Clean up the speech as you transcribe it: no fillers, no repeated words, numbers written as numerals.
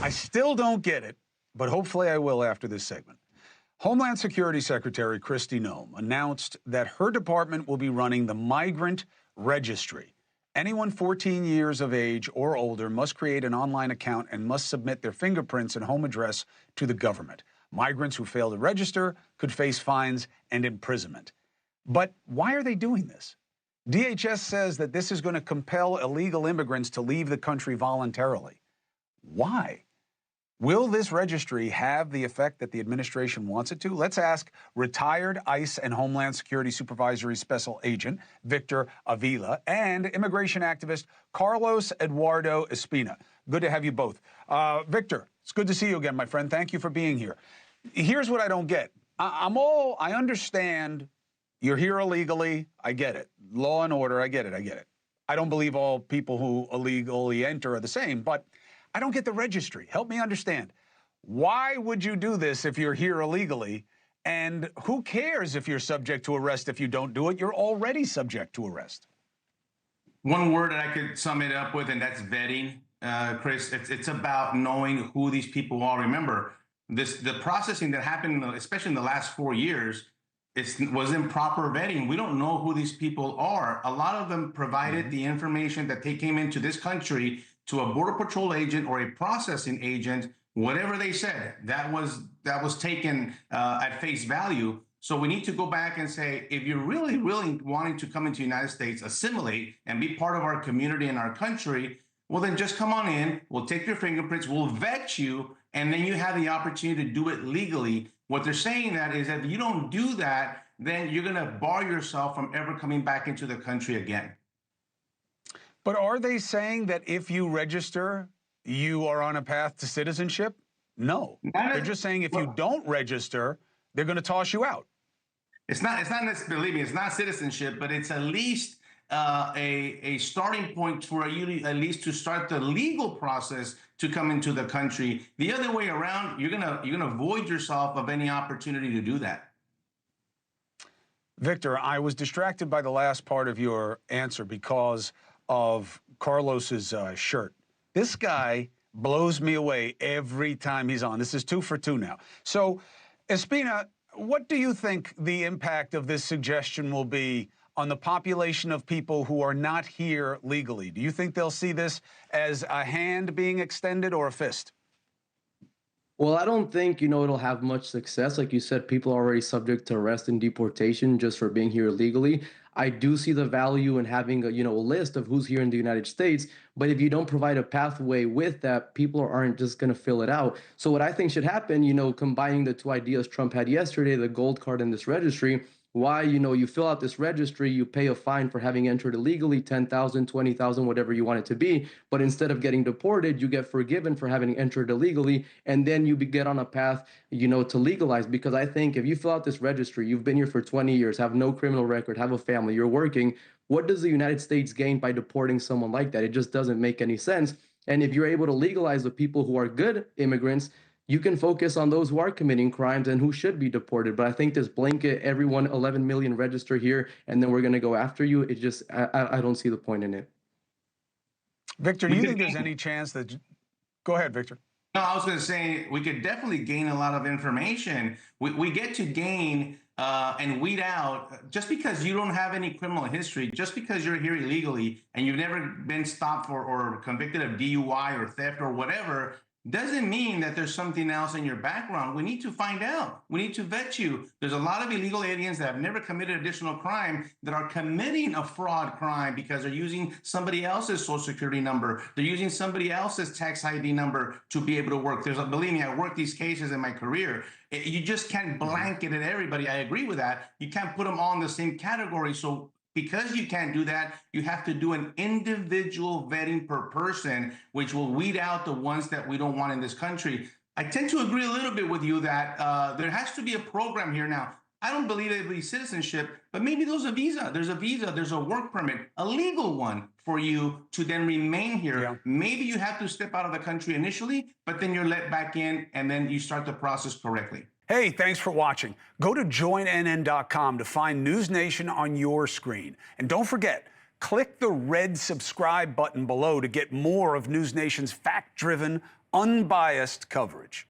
I still don't get it, but hopefully I will after this segment. Homeland Security Secretary Kristi Noem announced that her department will be running the migrant registry. Anyone 14 years of age or older must create an online account and must submit their fingerprints and home address to the government. Migrants who fail to register could face fines and imprisonment. But why are they doing this? DHS says that this is going to compel illegal immigrants to leave the country voluntarily. Why? Will this registry have the effect that the administration wants it to? Let's ask retired ICE and Homeland Security Supervisory Special Agent Victor Avila and immigration activist Carlos Eduardo Espina. Good to have you both. Victor, it's good to see you again, my friend. Thank you for being here. Here's what I don't get. I understand you're here illegally. I get it. Law and order, I get it. I don't believe all people who illegally enter are the same, but I don't get the registry. Help me understand. Why would you do this if you're here illegally? And who cares if you're subject to arrest if you don't do it? You're already subject to arrest. One word that I could sum it up with, and that's vetting, Chris. It's about knowing who these people are. Remember, the processing that happened, especially in the last 4 years, was improper vetting. We don't know who these people are. A lot of them provided the information that they came into this country to a Border Patrol agent or a processing agent. Whatever they said, that was taken at face value. So we need to go back and say, if you're really wanting to come into the United States, assimilate, and be part of our community and our country, well, then just come on in. We'll take your fingerprints, we'll vet you, and then you have the opportunity to do it legally. What they're saying that is that if you don't do that, then you're going to bar yourself from ever coming back into the country again. But are they saying that if you register, you are on a path to citizenship? No. They're just saying if you don't register, they're going to toss you out. It's not believe me, it's not citizenship, but it's at least a starting point for you at least to start the legal process to come into the country. The other way around, you're gonna void yourself of any opportunity to do that. Victor, I was distracted by the last part of your answer because of Carlos's shirt. This guy blows me away every time he's on. This is 2 for 2 now. So, Espina, what do you think the impact of this suggestion will be on the population of people who are not here legally? Do you think they'll see this as a hand being extended or a fist? Well, I don't think, it'll have much success. Like you said, people are already subject to arrest and deportation just for being here illegally. I do see the value in having a list of who's here in the United States. But if you don't provide a pathway with that, people aren't just going to fill it out. So what I think should happen, combining the two ideas Trump had yesterday, the gold card and this registry, why, you fill out this registry, you pay a fine for having entered illegally, 10,000, 20,000, whatever you want it to be. But instead of getting deported, you get forgiven for having entered illegally. And then you get on a path, to legalize. Because I think if you fill out this registry, you've been here for 20 years, have no criminal record, have a family, you're working. What does the United States gain by deporting someone like that? It just doesn't make any sense. And if you're able to legalize the people who are good immigrants, you can focus on those who are committing crimes and who should be deported. But I think this blanket, everyone, 11 million register here, and then we're going to go after you. It just, I don't see the point in it. Victor, do you think there's any chance that, go ahead, Victor. No, I was going to say we could definitely gain a lot of information. We get to gain and weed out, just because you don't have any criminal history, just because you're here illegally and you've never been stopped for or convicted of DUI or theft or whatever, doesn't mean that there's something else in your background. We need to find out. We need to vet you. There's a lot of illegal aliens that have never committed additional crime that are committing a fraud crime because they're using somebody else's social security number. They're using somebody else's tax ID number to be able to work. Believe me, I worked these cases in my career. You just can't blanket it everybody. I agree with that. You can't put them all in the same category. So because you can't do that, you have to do an individual vetting per person, which will weed out the ones that we don't want in this country. I tend to agree a little bit with you that there has to be a program here now. I don't believe it'll be citizenship, but maybe there's a visa. There's a work permit, a legal one for you to then remain here. Yeah. Maybe you have to step out of the country initially, but then you're let back in and then you start the process correctly. Hey, thanks for watching. Go to joinnn.com to find NewsNation on your screen. And don't forget, click the red subscribe button below to get more of NewsNation's fact-driven, unbiased coverage.